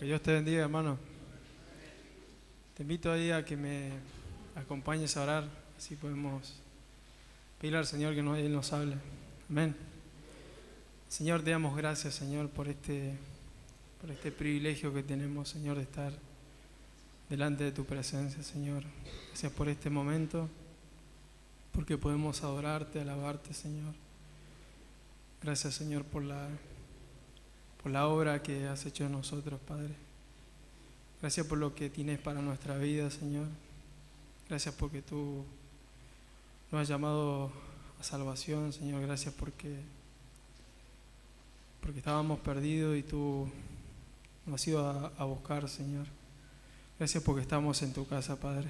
Que Dios te bendiga, hermano. Te invito ahí a que me acompañes a orar, así podemos pedirle al Señor que Él nos hable. Amén. Señor, te damos gracias, Señor, por este privilegio que tenemos, Señor, de estar delante de tu presencia, Señor. Gracias por este momento, porque podemos adorarte, alabarte, Señor. Gracias, Señor, por la obra que has hecho en nosotros, Padre. Gracias por lo que tienes para nuestra vida, Señor. Gracias porque tú nos has llamado a salvación, Señor. Gracias porque estábamos perdidos y tú nos has ido a buscar, Señor. Gracias porque estamos en tu casa, Padre.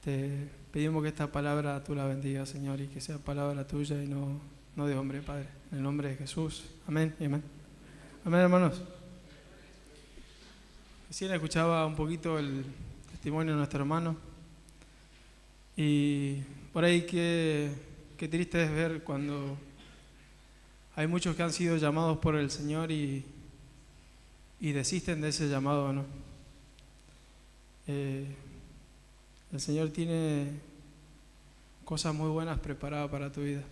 Te pedimos que esta palabra tú la bendigas, Señor, y que sea palabra tuya y no de hombre, Padre. En el nombre de Jesús. Amén y amén. Amén, hermanos. Recién escuchaba un poquito el testimonio de nuestro hermano y por ahí qué triste es ver cuando hay muchos que han sido llamados por el Señor y desisten de ese llamado, ¿no? El Señor tiene cosas muy buenas preparadas para tu vida.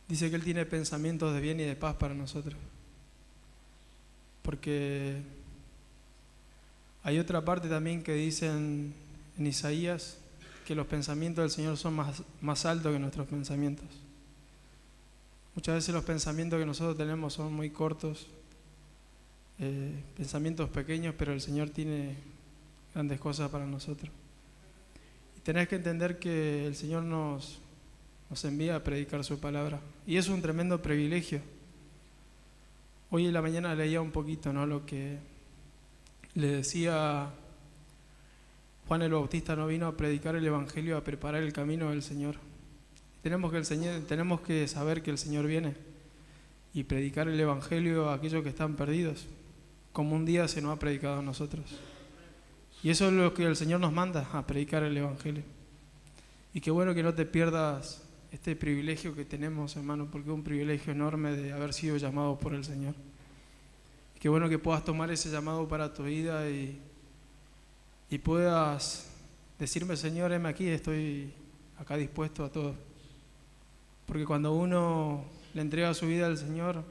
Dice que Él tiene pensamientos de bien y de paz para nosotros. Porque hay otra parte también que dice en Isaías que los pensamientos del Señor son más altos que nuestros pensamientos. Muchas veces los pensamientos que nosotros tenemos son muy cortos, pensamientos pequeños, pero el Señor tiene grandes cosas para nosotros. Y tenés que entender que el Señor nos envía a predicar su palabra. Y es un tremendo privilegio. Hoy en la mañana leía un poquito, ¿no?, lo que le decía Juan el Bautista. No vino a predicar el Evangelio, a preparar el camino del Señor. Tenemos que saber que el Señor viene y predicar el Evangelio a aquellos que están perdidos, como un día se nos ha predicado a nosotros. Y eso es lo que el Señor nos manda, a predicar el Evangelio. Y qué bueno que no te pierdas este privilegio que tenemos, hermano, porque es un privilegio enorme de haber sido llamado por el Señor. Y qué bueno que puedas tomar ese llamado para tu vida y puedas decirme: Señor, heme aquí, estoy acá dispuesto a todo. Porque cuando uno le entrega su vida al Señor,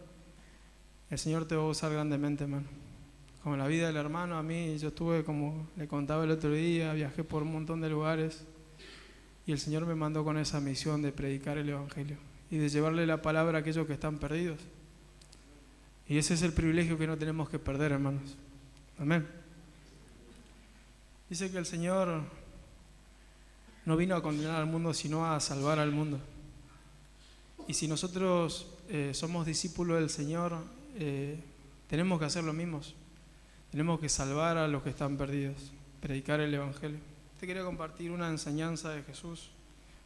el Señor te va a usar grandemente, hermano. Como la vida del hermano, a mí, yo estuve, como le contaba el otro día, viajé por un montón de lugares. Y el Señor me mandó con esa misión de predicar el Evangelio y de llevarle la palabra a aquellos que están perdidos. Y ese es el privilegio que no tenemos que perder, hermanos. Amén. Dice que el Señor no vino a condenar al mundo, sino a salvar al mundo. Y si nosotros somos discípulos del Señor, tenemos que hacer lo mismo. Tenemos que salvar a los que están perdidos, predicar el Evangelio. Te quería compartir una enseñanza de Jesús.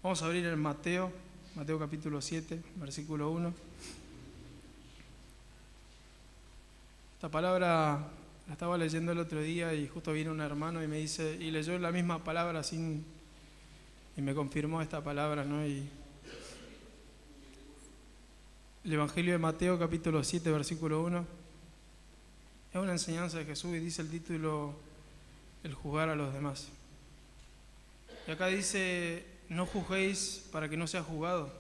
Vamos a abrir en Mateo capítulo 7, versículo 1. Esta palabra la estaba leyendo el otro día y justo vino un hermano y me dice, y leyó la misma palabra y me confirmó esta palabra, ¿no? Y el Evangelio de Mateo capítulo 7, versículo 1 es una enseñanza de Jesús y dice el título: el juzgar a los demás. Y acá dice: no juzguéis para que no seas juzgado,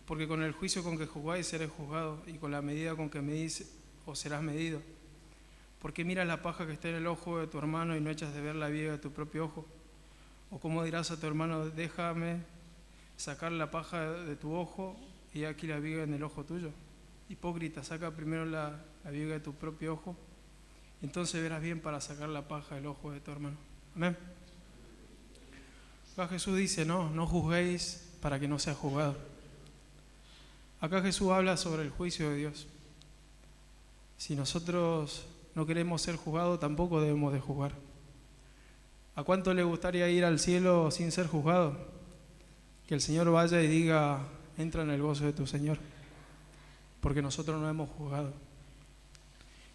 porque con el juicio con que juzgáis seréis juzgados, y con la medida con que medís os serás medido. Porque miras la paja que está en el ojo de tu hermano y no echas de ver la viga de tu propio ojo. O cómo dirás a tu hermano: déjame sacar la paja de tu ojo, y aquí la viga en el ojo tuyo. Hipócrita, saca primero la viga de tu propio ojo, y entonces verás bien para sacar la paja del ojo de tu hermano. Amén. Acá Jesús dice: no juzguéis para que no seas juzgado. Acá Jesús habla sobre el juicio de Dios. Si nosotros no queremos ser juzgados, tampoco debemos de juzgar. ¿A cuánto le gustaría ir al cielo sin ser juzgado? Que el Señor vaya y diga: entra en el gozo de tu Señor, porque nosotros no hemos juzgado.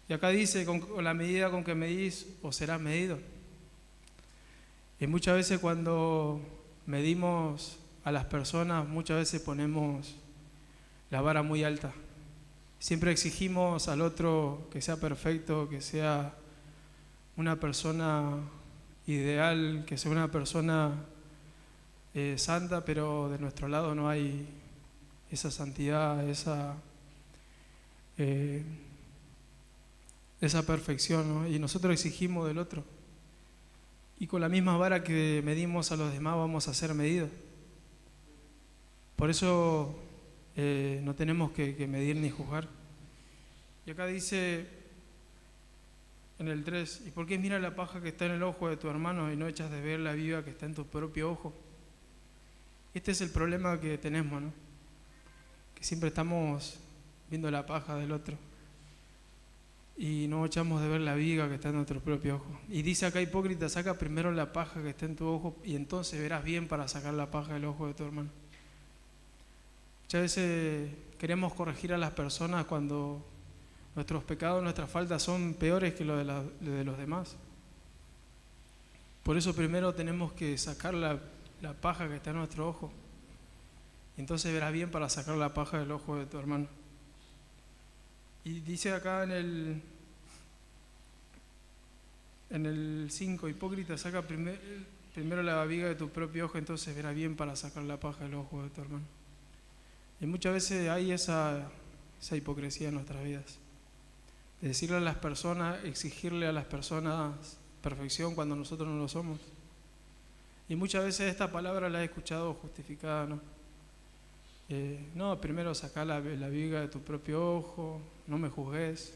Y acá dice: con la medida con que medís os serás medido. Y muchas veces cuando medimos a las personas, muchas veces ponemos la vara muy alta. Siempre exigimos al otro que sea perfecto, que sea una persona ideal, que sea una persona santa, pero de nuestro lado no hay esa santidad, esa perfección, ¿no? Y nosotros exigimos del otro. Y con la misma vara que medimos a los demás vamos a ser medidos. Por eso no tenemos que medir ni juzgar. Y acá dice en el 3, ¿y por qué miras la paja que está en el ojo de tu hermano y no echas de ver la viga que está en tu propio ojo? Este es el problema que tenemos, ¿no? Que siempre estamos viendo la paja del otro y no echamos de ver la viga que está en nuestro propio ojo. Y dice acá, hipócrita, saca primero la paja que está en tu ojo y entonces verás bien para sacar la paja del ojo de tu hermano. Muchas veces queremos corregir a las personas cuando nuestros pecados, nuestras faltas son peores que los de los demás. Por eso primero tenemos que sacar la paja que está en nuestro ojo. Y entonces verás bien para sacar la paja del ojo de tu hermano. Y dice acá en el 5, hipócrita, saca primero la viga de tu propio ojo, entonces verás bien para sacar la paja del ojo de tu hermano. Y muchas veces hay esa hipocresía en nuestras vidas. De decirle a las personas, exigirle a las personas perfección cuando nosotros no lo somos. Y muchas veces esta palabra la he escuchado justificada, ¿no? No, primero saca la viga de tu propio ojo, no me juzgues,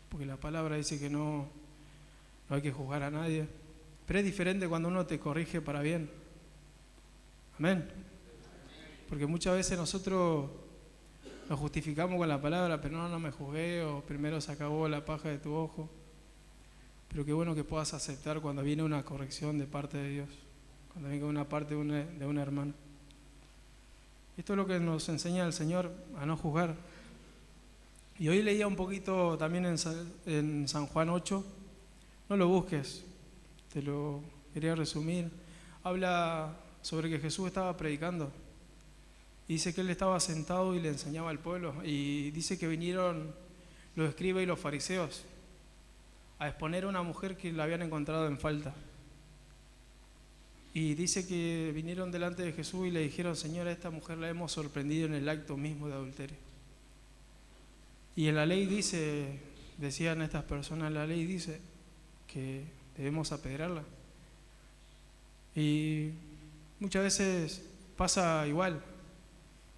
porque la palabra dice que no hay que juzgar a nadie. Pero es diferente cuando uno te corrige para bien. Amén. Porque muchas veces nosotros nos justificamos con la palabra, pero no me juzgué, o primero se acabó la paja de tu ojo. Pero qué bueno que puedas aceptar cuando viene una corrección de parte de Dios, cuando venga una parte de un hermano. Esto es lo que nos enseña el Señor, a no juzgar. Y hoy leía un poquito también en San Juan 8, no lo busques, te lo quería resumir. Habla sobre que Jesús estaba predicando. Y dice que él estaba sentado y le enseñaba al pueblo. Y dice que vinieron los escribas y los fariseos a exponer a una mujer que la habían encontrado en falta. Y dice que vinieron delante de Jesús y le dijeron, Señor, a esta mujer la hemos sorprendido en el acto mismo de adulterio. Y en la ley dice, decían estas personas, la ley dice que debemos apedrearla. Y muchas veces pasa igual,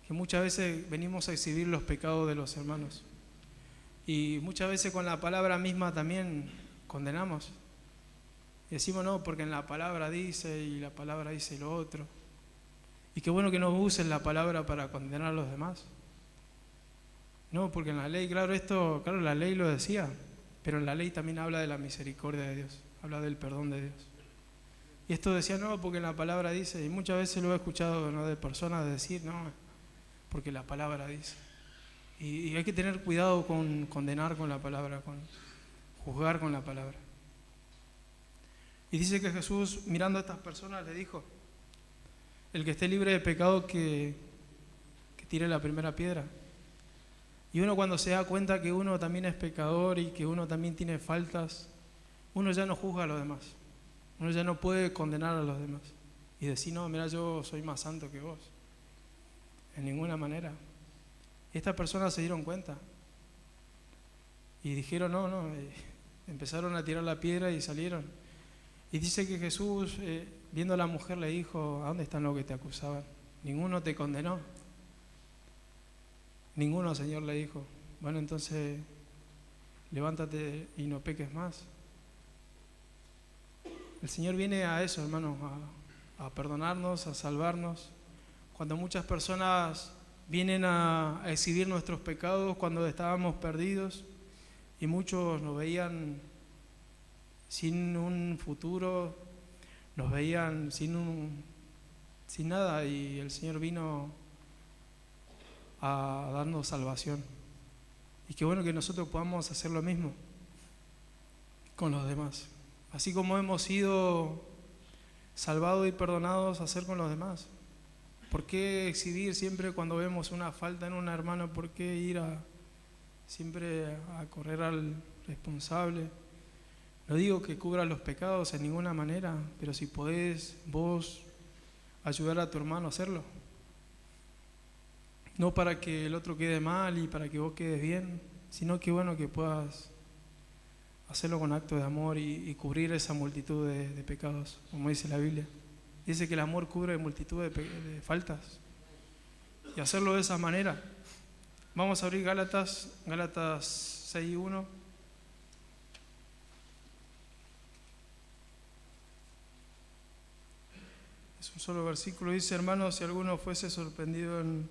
que muchas veces venimos a exhibir los pecados de los hermanos. Y muchas veces con la palabra misma también condenamos. Y decimos no, porque en la palabra dice y la palabra dice lo otro. Y qué bueno que no usen la palabra para condenar a los demás. No, porque en la ley, claro, la ley lo decía, pero en la ley también habla de la misericordia de Dios, habla del perdón de Dios. Y esto decía no, porque en la palabra dice, y muchas veces lo he escuchado, ¿no?, de personas decir no, porque la palabra dice. Y hay que tener cuidado con condenar con la palabra, con juzgar con la palabra. Y dice que Jesús, mirando a estas personas, le dijo, el que esté libre de pecado que tire la primera piedra. Y uno cuando se da cuenta que uno también es pecador y que uno también tiene faltas, uno ya no juzga a los demás. Uno ya no puede condenar a los demás y decir, no, mira, yo soy más santo que vos. En ninguna manera. Y estas personas se dieron cuenta y dijeron, no, empezaron a tirar la piedra y salieron. Y dice que Jesús, viendo a la mujer, le dijo, ¿a dónde están los que te acusaban? Ninguno te condenó. Ninguno, Señor, le dijo. Bueno, entonces, levántate y no peques más. El Señor viene a eso, hermanos, a perdonarnos, a salvarnos. Cuando muchas personas vienen a exhibir nuestros pecados cuando estábamos perdidos y muchos nos veían sin un futuro, nos veían sin nada, y el Señor vino a darnos salvación. Y qué bueno que nosotros podamos hacer lo mismo con los demás. Así como hemos sido salvados y perdonados, hacer con los demás. ¿Por qué exhibir siempre cuando vemos una falta en un hermano? ¿Por qué ir a siempre a correr al responsable. No digo que cubra los pecados en ninguna manera, pero si podés vos ayudar a tu hermano a hacerlo. No para que el otro quede mal y para que vos quedes bien, sino que bueno, que puedas hacerlo con acto de amor y cubrir esa multitud de pecados, como dice la Biblia. Dice que el amor cubre multitud de faltas. Y hacerlo de esa manera. Vamos a abrir Gálatas 6:1. Es un solo versículo. Dice: hermanos, si alguno fuese sorprendido en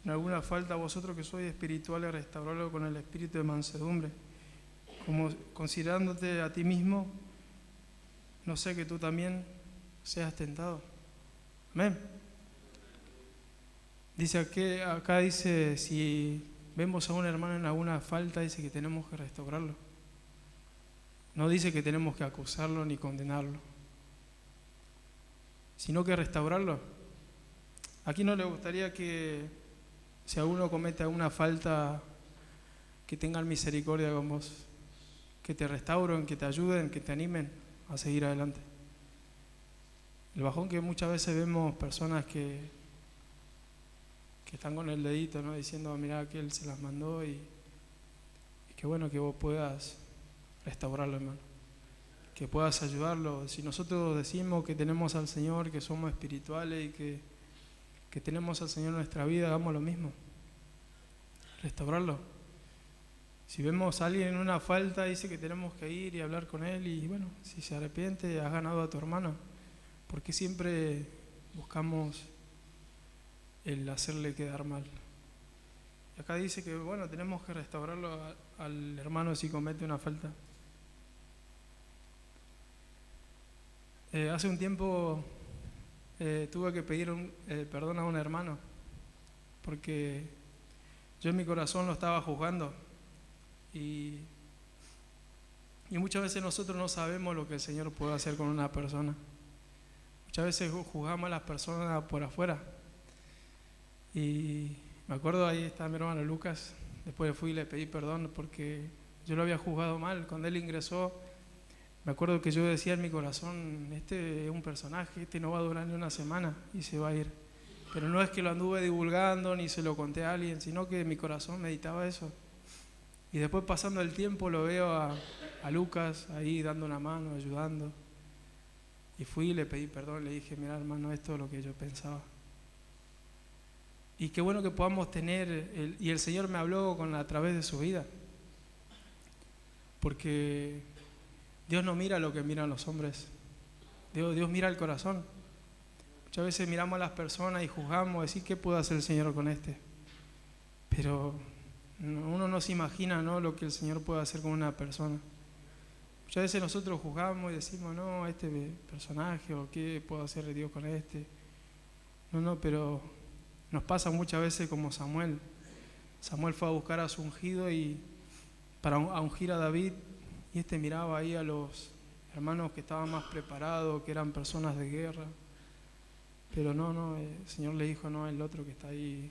alguna falta, vosotros que sois espirituales, restaurarlo con el espíritu de mansedumbre, como considerándote a ti mismo, no sé que tú también seas tentado. Amén. Dice acá dice, si vemos a un hermano en alguna falta, dice que tenemos que restaurarlo. No dice que tenemos que acusarlo ni condenarlo, sino que restaurarlo. Aquí no le gustaría que si alguno comete alguna falta, que tengan misericordia con vos, que te restauren, que te ayuden, que te animen a seguir adelante. El bajón que muchas veces vemos personas que están con el dedito, ¿no? Diciendo, mirá que él se las mandó y qué bueno que vos puedas restaurarlo, hermano, que puedas ayudarlo. Si nosotros decimos que tenemos al Señor, que somos espirituales y que tenemos al Señor en nuestra vida, hagamos lo mismo, restaurarlo. Si vemos a alguien en una falta, dice que tenemos que ir y hablar con él y bueno, si se arrepiente, has ganado a tu hermano, porque siempre buscamos el hacerle quedar mal. Y acá dice que bueno, tenemos que restaurarlo al hermano si comete una falta. Hace un tiempo tuve que pedir perdón a un hermano, porque yo en mi corazón lo estaba juzgando y muchas veces nosotros no sabemos lo que el Señor puede hacer con una persona. Muchas veces juzgamos a las personas por afuera. Y me acuerdo, ahí está mi hermano Lucas, después fui y le pedí perdón porque yo lo había juzgado mal. Cuando él ingresó, me acuerdo que yo decía en mi corazón, este es un personaje, este no va a durar ni una semana y se va a ir. Pero no es que lo anduve divulgando ni se lo conté a alguien, sino que mi corazón meditaba eso. Y después, pasando el tiempo, lo veo a Lucas ahí dando una mano, ayudando. Y fui y le pedí perdón, le dije, mira hermano, esto es lo que yo pensaba. Y qué bueno que podamos tener, y el Señor me habló a través de su vida. Porque Dios no mira lo que miran los hombres. Dios mira el corazón. Muchas veces miramos a las personas y juzgamos, decir, ¿qué puede hacer el Señor con este? Pero uno no se imagina, ¿no?, lo que el Señor puede hacer con una persona. Muchas veces nosotros juzgamos y decimos, no, este personaje, o qué puede hacer Dios con este. No, pero nos pasa muchas veces como Samuel. Samuel fue a buscar a su ungido y para ungir a David, y este miraba ahí a los hermanos que estaban más preparados, que eran personas de guerra. Pero no, el Señor le dijo, no, el otro que está ahí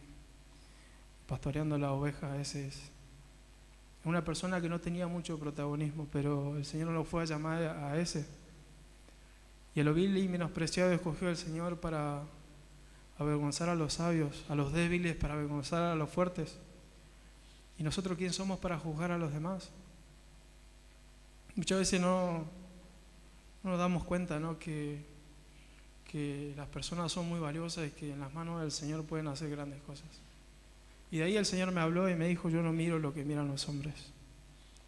pastoreando las ovejas, ese es una persona que no tenía mucho protagonismo, pero el Señor lo fue a llamar a ese. Y a lo vil y menospreciado escogió el Señor para avergonzar a los sabios, a los débiles para avergonzar a los fuertes. ¿Y nosotros quién somos para juzgar a los demás? Muchas veces no nos damos cuenta, ¿no?, que las personas son muy valiosas y que en las manos del Señor pueden hacer grandes cosas. Y de ahí el Señor me habló y me dijo, yo no miro lo que miran los hombres,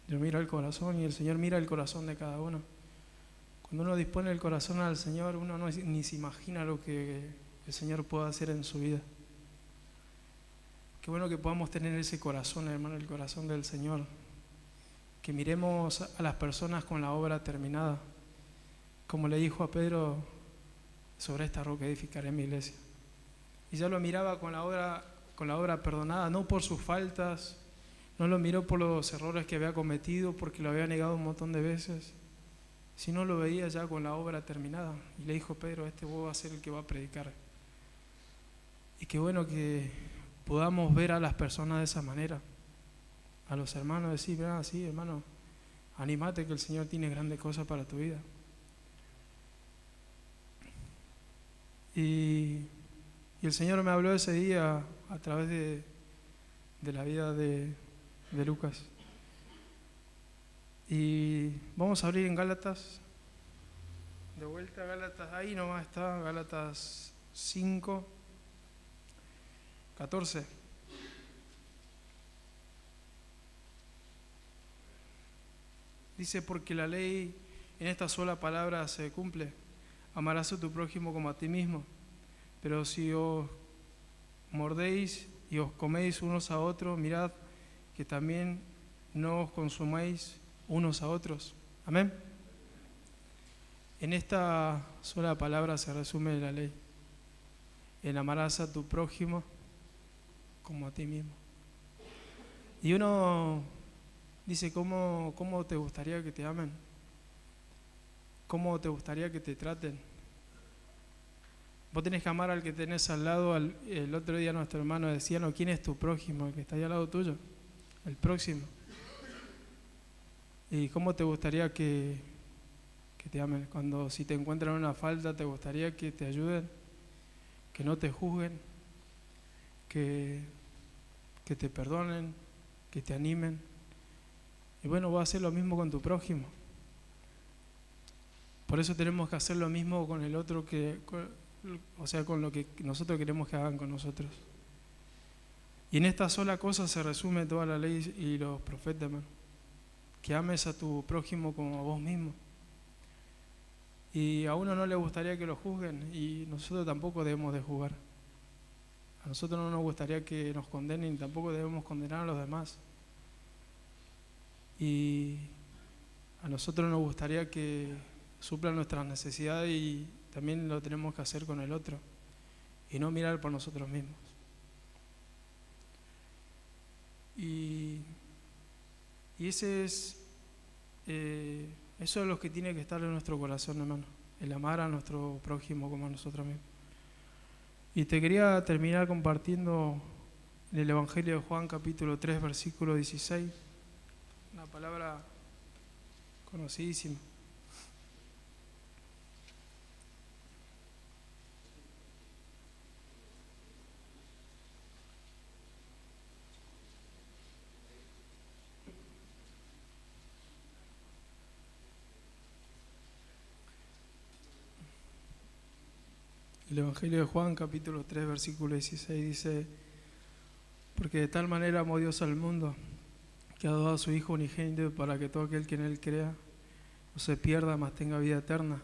yo miro el corazón, y el Señor mira el corazón de cada uno. Cuando uno dispone el corazón al Señor, uno ni se imagina lo que el Señor puede hacer en su vida. Qué bueno que podamos tener ese corazón, hermano, el corazón del Señor, que miremos a las personas con la obra terminada, como le dijo a Pedro, sobre esta roca edificaré mi iglesia. Y ya lo miraba con la obra perdonada, no por sus faltas, no lo miró por los errores que había cometido, porque lo había negado un montón de veces, sino lo veía ya con la obra terminada. Y le dijo, Pedro, vos va a ser el que va a predicar. Y qué bueno que podamos ver a las personas de esa manera, a los hermanos, decir, mira, sí, hermano, anímate que el Señor tiene grandes cosas para tu vida. Y el Señor me habló ese día a través de la vida de Lucas. Y vamos a abrir en Gálatas. De vuelta a Gálatas, ahí nomás está, Gálatas 5, 14. Dice, porque la ley en esta sola palabra se cumple: amarás a tu prójimo como a ti mismo. Pero si os mordéis y os coméis unos a otros, mirad que también no os consumáis unos a otros. Amén. En esta sola palabra se resume la ley: en amarás a tu prójimo como a ti mismo. Y uno dice, ¿cómo te gustaría que te amen? ¿Cómo te gustaría que te traten? Vos tenés que amar al que tenés al lado. El otro día nuestro hermano decía, no, ¿quién es tu prójimo? El que está ahí al lado tuyo, el próximo. ¿Y cómo te gustaría que te amen? Si te encuentran una falta, ¿te gustaría que te ayuden? Que no te juzguen, que te perdonen, que te animen. Y bueno, vas a hacer lo mismo con tu prójimo. Por eso tenemos que hacer lo mismo con el otro, con lo que nosotros queremos que hagan con nosotros. Y en esta sola cosa se resume toda la ley y los profetas, hermano. Que ames a tu prójimo como a vos mismo. Y a uno no le gustaría que lo juzguen, y nosotros tampoco debemos de juzgar. A nosotros no nos gustaría que nos condenen, y tampoco debemos condenar a los demás. Y a nosotros nos gustaría que suplan nuestras necesidades, y también lo tenemos que hacer con el otro y no mirar por nosotros mismos. Y ese es eso es lo que tiene que estar en nuestro corazón, hermano, el amar a nuestro prójimo como a nosotros mismos. Y te quería terminar compartiendo en el Evangelio de Juan, capítulo 3, versículo 16, una palabra conocidísima. El Evangelio de Juan, capítulo 3, versículo 16 dice, porque de tal manera amó Dios al mundo, que ha dado a su Hijo unigénito, para que todo aquel que en Él crea no se pierda, mas tenga vida eterna.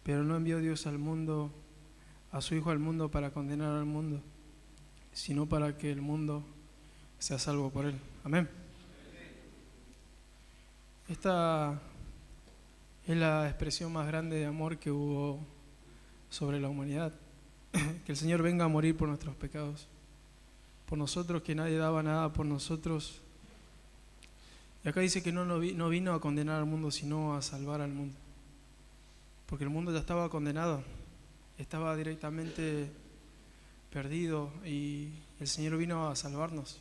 Pero no envió Dios a su Hijo al mundo para condenar al mundo, sino para que el mundo sea salvo por Él. Amén. Esta es la expresión más grande de amor que hubo sobre la humanidad. Que el Señor venga a morir por nuestros pecados, por nosotros, que nadie daba nada por nosotros. Y acá dice que no vino a condenar al mundo, sino a salvar al mundo, porque el mundo ya estaba condenado, estaba directamente perdido, y el Señor vino a salvarnos,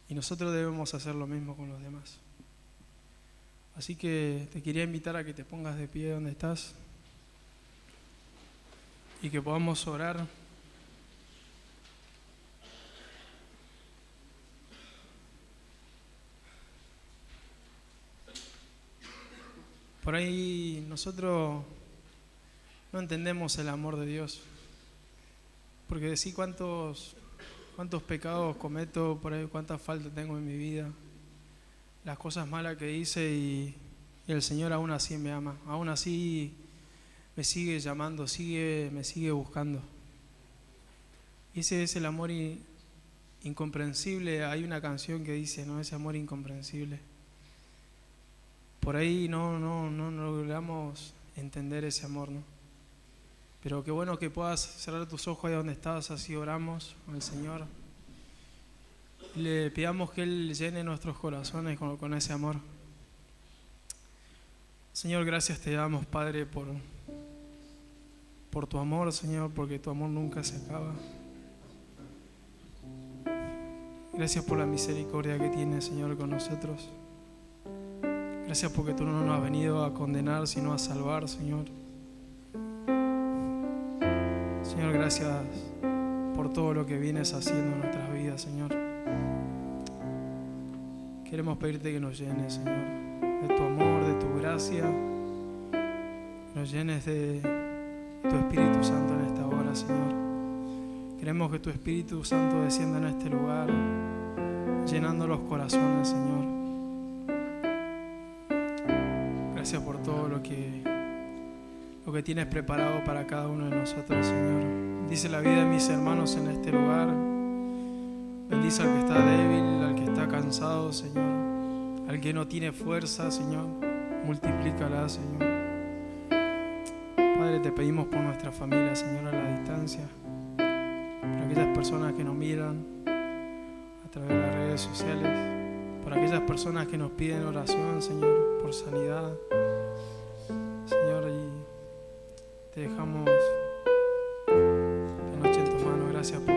y nosotros debemos hacer lo mismo con los demás. Así que te quería invitar a que te pongas de pie donde estás y que podamos orar. Por ahí nosotros no entendemos el amor de Dios, porque decir cuántos pecados cometo, por ahí cuántas faltas tengo en mi vida, las cosas malas que hice, y el Señor aún así me ama, aún así me sigue llamando, me sigue buscando. Y ese es el amor incomprensible. Hay una canción que dice, ¿no? Ese amor incomprensible. Por ahí no logramos entender ese amor, ¿no? Pero qué bueno que puedas cerrar tus ojos ahí donde estás, así oramos al Señor. Le pidamos que Él llene nuestros corazones con ese amor. Señor, gracias te damos, Padre, por tu amor, Señor, porque tu amor nunca se acaba. Gracias por la misericordia que tienes, Señor, con nosotros. Gracias porque tú no nos has venido a condenar, sino a salvar, Señor. Señor, gracias por todo lo que vienes haciendo en nuestras vidas, Señor. Queremos pedirte que nos llenes, Señor, de tu amor, de tu gracia. Que nos llenes de tu Espíritu Santo en esta hora, Señor. Queremos que tu Espíritu Santo descienda en este lugar, llenando los corazones, Señor. Gracias por todo lo que tienes preparado para cada uno de nosotros, Señor. Bendice la vida de mis hermanos en este lugar. Bendice al que está débil, al que está cansado, Señor. Al que no tiene fuerza, Señor. Multiplícala, Señor. Padre, te pedimos por nuestra familia, Señor, a la distancia. Por aquellas personas que nos miran a través de las redes sociales. Por aquellas personas que nos piden oración, Señor, por sanidad. Señor, y te dejamos esta noche en tus manos. Gracias por